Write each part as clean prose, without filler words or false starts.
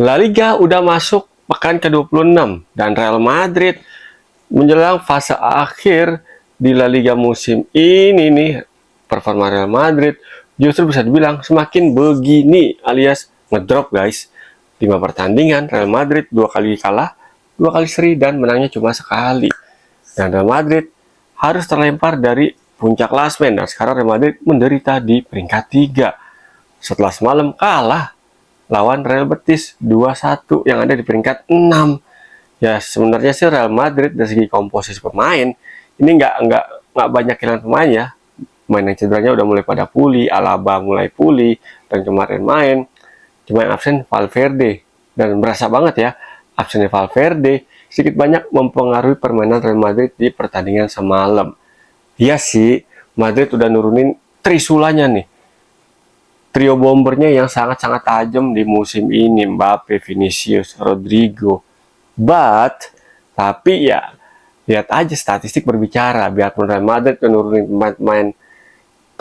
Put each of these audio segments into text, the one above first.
La Liga udah masuk pekan ke-26 dan Real Madrid menjelang fase akhir di La Liga musim ini nih, performa Real Madrid justru bisa dibilang semakin begini alias ngedrop guys. 5 pertandingan Real Madrid 2 kali kalah, 2 kali seri dan menangnya cuma sekali. Dan Real Madrid harus terlempar dari puncak klasmen. Dan sekarang Real Madrid menderita di peringkat 3 setelah semalam kalah lawan Real Betis 2-1 yang ada di peringkat 6. Ya sebenarnya sih Real Madrid dari segi komposisi pemain ini nggak banyak kehilangan pemain ya. Pemain yang cederanya udah mulai pada pulih, Alaba mulai pulih dan kemarin main. Cuma yang absen Valverde, dan berasa banget ya absennya Valverde sedikit banyak mempengaruhi permainan Real Madrid di pertandingan semalam. Iya sih, Madrid udah nurunin trisulanya nih, trio bombernya yang sangat-sangat tajam di musim ini, Mbappe, Vinicius, Rodrigo. Tapi ya lihat aja statistik berbicara. Biarpun Real Madrid menurunin pemain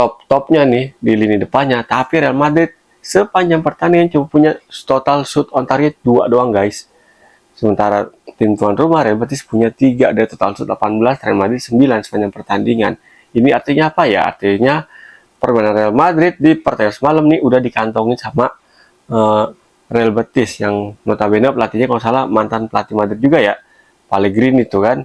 top-topnya nih di lini depannya, tapi Real Madrid sepanjang pertandingan cuma punya total shoot on target 2 doang guys. Sementara tim tuan rumah Real Betis punya 3 dari total shoot 18, Real Madrid 9 sepanjang pertandingan. Ini artinya apa ya? Artinya permainan Real Madrid di pertandingan semalam nih udah dikantongin sama Real Betis yang notabene pelatihnya kalau salah mantan pelatih Madrid juga ya, Pellegrini itu kan.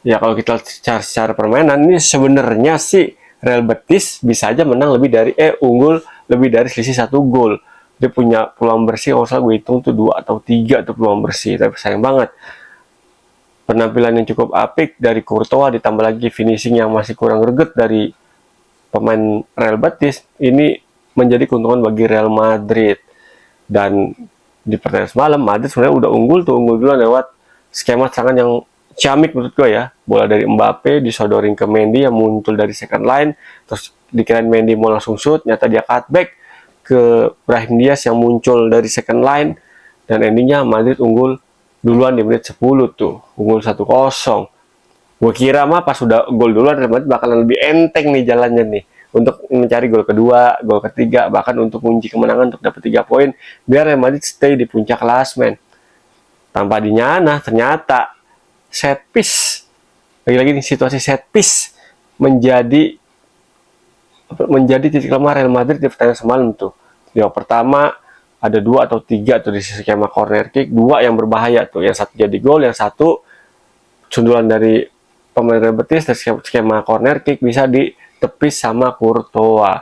Ya kalau kita secara permainan ini sebenarnya sih Real Betis bisa aja menang lebih dari unggul lebih dari selisih 1 gol. Dia punya peluang bersih kalau salah gue hitung tuh 2 atau 3 tuh peluang bersih, tapi sayang banget penampilan yang cukup apik dari Courtois ditambah lagi finishing yang masih kurang greget dari pemain Real Betis ini menjadi keuntungan bagi Real Madrid. Dan di pertandingan semalam Madrid sebenarnya udah unggul duluan lewat skema serangan yang ciamik menurut gue ya. Bola dari Mbappe disodorin ke Mendy yang muncul dari second line, terus dikirain Mendy mau langsung shoot, nyata dia cutback ke Brahim Diaz yang muncul dari second line, dan endingnya Madrid unggul duluan di menit 10 tuh, unggul 1-0. Gue kira mah pas udah gol duluan Real Madrid bakalan lebih enteng nih jalannya nih untuk mencari gol kedua, gol ketiga, bahkan untuk kunci kemenangan untuk dapat 3 poin biar Real Madrid stay di puncak klasmen. Tanpa dinyana ternyata set piece, lagi-lagi nih situasi set piece menjadi titik lemah Real Madrid di pertandingan semalam tuh. Di babak pertama ada 2 atau 3 tuh di skema corner kick, 2 yang berbahaya tuh, yang satu jadi gol, yang satu sundulan dari pemain Real Betis dari skema corner kick bisa ditepis sama Courtois.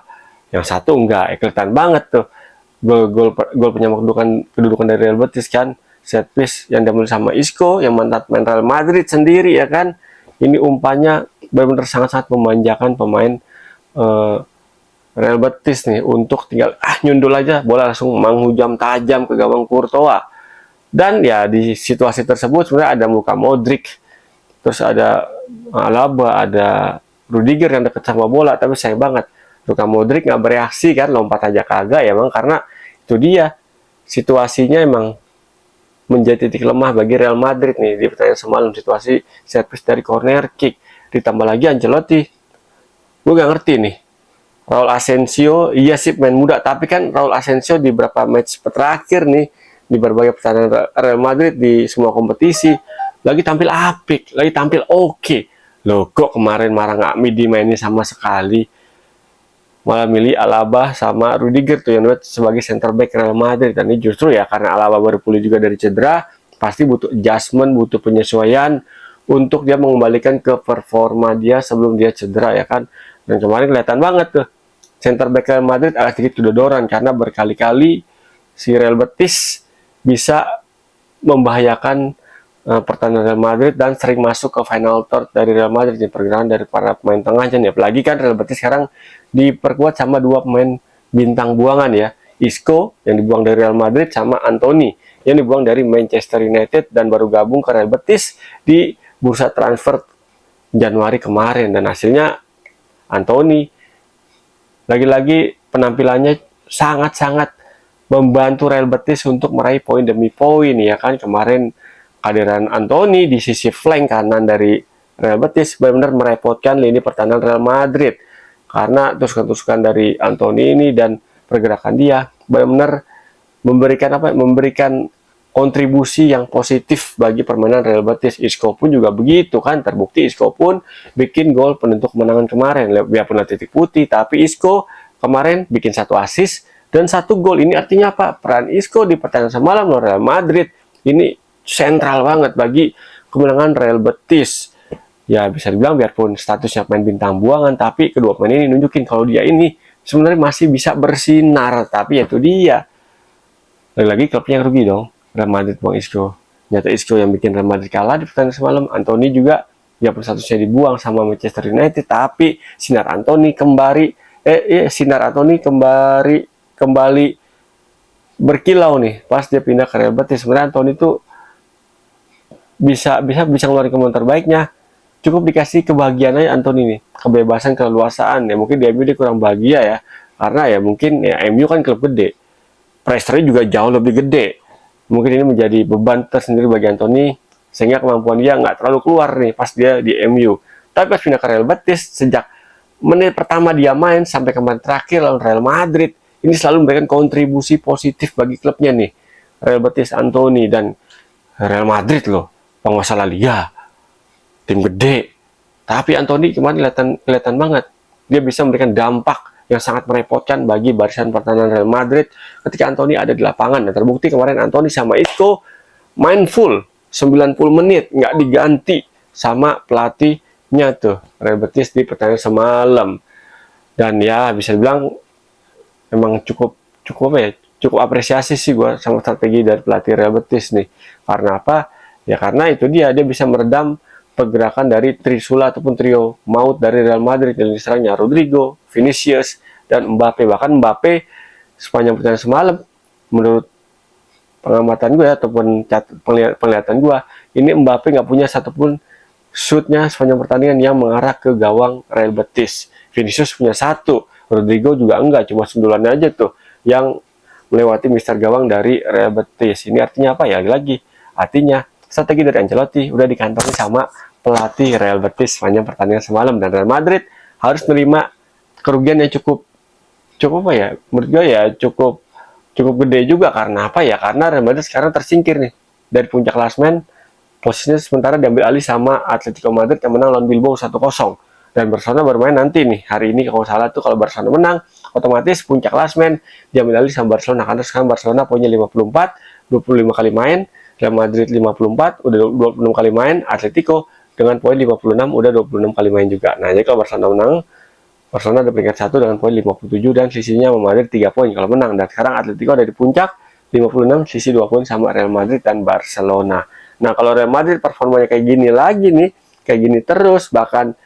Yang satu enggak, kelihatan banget tuh gol penyama kedudukan dari Real Betis kan, set piece yang diambil sama Isco yang mantan main Real Madrid sendiri ya kan. Ini umpannya benar-benar sangat-sangat memanjakan pemain Real Betis nih untuk tinggal nyundul aja bola langsung menghujam tajam ke gawang Courtois. Dan ya di situasi tersebut sebenarnya ada Luka Modric, terus ada Alaba, ada Rudiger yang dekat sama bola, tapi sayang banget Luka Modric nggak bereaksi kan, lompat aja kagak ya, emang karena itu dia situasinya emang menjadi titik lemah bagi Real Madrid nih di pertandingan semalam, situasi set piece dari corner kick, ditambah lagi Ancelotti. Gue gak ngerti nih, Raul Asensio iya sih main muda, tapi kan Raul Asensio di beberapa match terakhir nih di berbagai pertandingan Real Madrid di semua kompetisi lagi tampil apik, lagi tampil oke. Loh kok kemarin malah nggak dimainin sama sekali, malah milih Alaba sama Rudiger tuh yang sebagai center back Real Madrid. Dan ini justru ya karena Alaba baru pulih juga dari cedera, pasti butuh adjustment, butuh penyesuaian untuk dia mengembalikan ke performa dia sebelum dia cedera ya kan. Dan kemarin kelihatan banget tuh center back Real Madrid agak sedikit kedodoran karena berkali-kali si Real Betis bisa membahayakan pertahanan Real Madrid dan sering masuk ke final third dari Real Madrid di pergerakan dari para pemain tengahnya nih. Apalagi kan Real Betis sekarang diperkuat sama 2 pemain bintang buangan ya, Isco yang dibuang dari Real Madrid sama Anthony yang dibuang dari Manchester United dan baru gabung ke Real Betis di bursa transfer Januari kemarin. Dan hasilnya Anthony lagi-lagi penampilannya sangat-sangat membantu Real Betis untuk meraih poin demi poin ya kan. Kemarin kehadiran Anthony di sisi flank kanan dari Real Betis benar-benar merepotkan lini pertahanan Real Madrid karena tusukan-tusukan dari Anthony ini dan pergerakan dia benar-benar memberikan apa? Memberikan kontribusi yang positif bagi permainan Real Betis. Isco pun juga begitu kan, terbukti Isco pun bikin gol penentu kemenangan kemarin. Biarpun titik putih, tapi Isco kemarin bikin 1 assist dan 1 gol. Ini artinya apa? Peran Isco di pertandingan semalam lawan Real Madrid ini sentral banget bagi kemenangan Real Betis. Ya bisa dibilang biarpun statusnya main bintang buangan, tapi kedua pemain ini nunjukin kalau dia ini sebenarnya masih bisa bersinar. Tapi ya itu dia, lagi-lagi klubnya rugi dong. Real Madrid buang Isco. Nyata Isco yang bikin Real Madrid kalah di pertandingan semalam. Anthony juga ya statusnya dibuang sama Manchester United, tapi sinar Anthony kembali berkilau nih pas dia pindah ke Real Betis. Sebenarnya Anthony itu bisa ngeluarin kemampuan terbaiknya. Cukup dikasih kebahagiaan aja Anthony nih, kebebasan, keleluasaan. Ya mungkin di MU dia kurang bahagia ya, karena ya mungkin ya MU kan klub gede, pressure-nya juga jauh lebih gede. Mungkin ini menjadi beban tersendiri bagi Anthony, sehingga kemampuan dia nggak terlalu keluar nih pas dia di MU. Tapi pas pindah ke Real Betis, sejak menit pertama dia main sampai kemarin terakhir lawan Real Madrid, ini selalu memberikan kontribusi positif bagi klubnya nih. Real Betis, Anthony, dan Real Madrid loh, penguasa La Liga, tim gede. Tapi Anthony kemarin kelihatan banget, dia bisa memberikan dampak yang sangat merepotkan bagi barisan pertahanan Real Madrid ketika Anthony ada di lapangan. Dan terbukti kemarin Anthony sama Isco main full 90 menit, nggak diganti sama pelatihnya tuh Real Betis di pertandingan semalam. Dan ya bisa dibilang memang cukup apresiasi sih gue sama strategi dari pelatih Real Betis nih. Karena apa? Ya karena itu dia bisa meredam pergerakan dari Trisula ataupun trio maut dari Real Madrid, yang serangnya Rodrigo, Vinicius, dan Mbappe. Bahkan Mbappe sepanjang pertandingan semalam, menurut pengamatan gue ataupun penglihatan gue, ini Mbappe nggak punya satupun shootnya sepanjang pertandingan yang mengarah ke gawang Real Betis. Vinicius punya 1, Rodrigo juga enggak, cuma sundulannya aja tuh yang melewati mister gawang dari Real Betis. Ini artinya apa ya? Lagi artinya strategi dari Ancelotti udah dikantongi sama pelatih Real Betis sepanjang pertandingan semalam, dan Real Madrid harus menerima kerugian yang cukup apa ya? Menurut gue ya cukup gede juga. Karena apa ya? Karena Real Madrid sekarang tersingkir nih dari puncak klasemen. Posisinya sementara diambil alih sama Atletico Madrid yang menang lawan Bilbao 1-0. Dan Barcelona bermain nanti nih hari ini kalau salah tuh. Kalau Barcelona menang, otomatis puncak klasemen diambil alih sama Barcelona, karena sekarang Barcelona punya 54, 25 kali main. Real Madrid 54, udah 26 kali main. Atletico dengan poin 56, udah 26 kali main juga. Nah, jadi kalau Barcelona menang, Barcelona ada peringkat 1 dengan poin 57 dan sisinya sama Madrid 3 poin kalau menang. Dan sekarang Atletico ada di puncak 56, sisi 2 poin sama Real Madrid dan Barcelona. Nah, kalau Real Madrid performanya kayak gini lagi nih, kayak gini terus, bahkan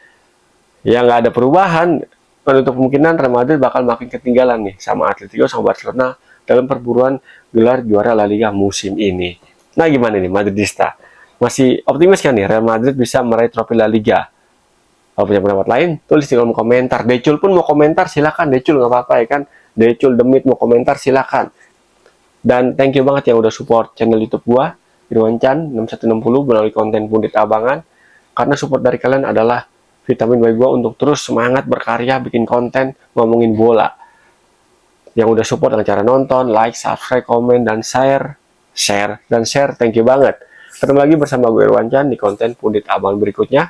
ya nggak ada perubahan, untuk kemungkinan Real Madrid bakal makin ketinggalan nih sama Atletico sama Barcelona dalam perburuan gelar juara La Liga musim ini. Nah, gimana nih Madridista? Masih optimis kan nih Real Madrid bisa meraih trofi La Liga? Kalau punya pendapat lain, tulis di kolom komentar. Decul pun mau komentar, silakan. Decul nggak apa-apa ya kan. Decul Demit mau komentar, silakan. Dan thank you banget yang udah support channel YouTube gua, Irwan Chan 6160, melalui konten Pundit Abangan. Karena support dari kalian adalah vitamin bagi gua untuk terus semangat berkarya, bikin konten, ngomongin bola. Yang udah support dengan cara nonton, like, subscribe, komen, dan share. Thank you banget. Ketemu lagi bersama gue Irwan Chan di konten Pundit Abang berikutnya.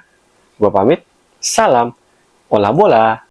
Gue pamit. Salam. Olah bola.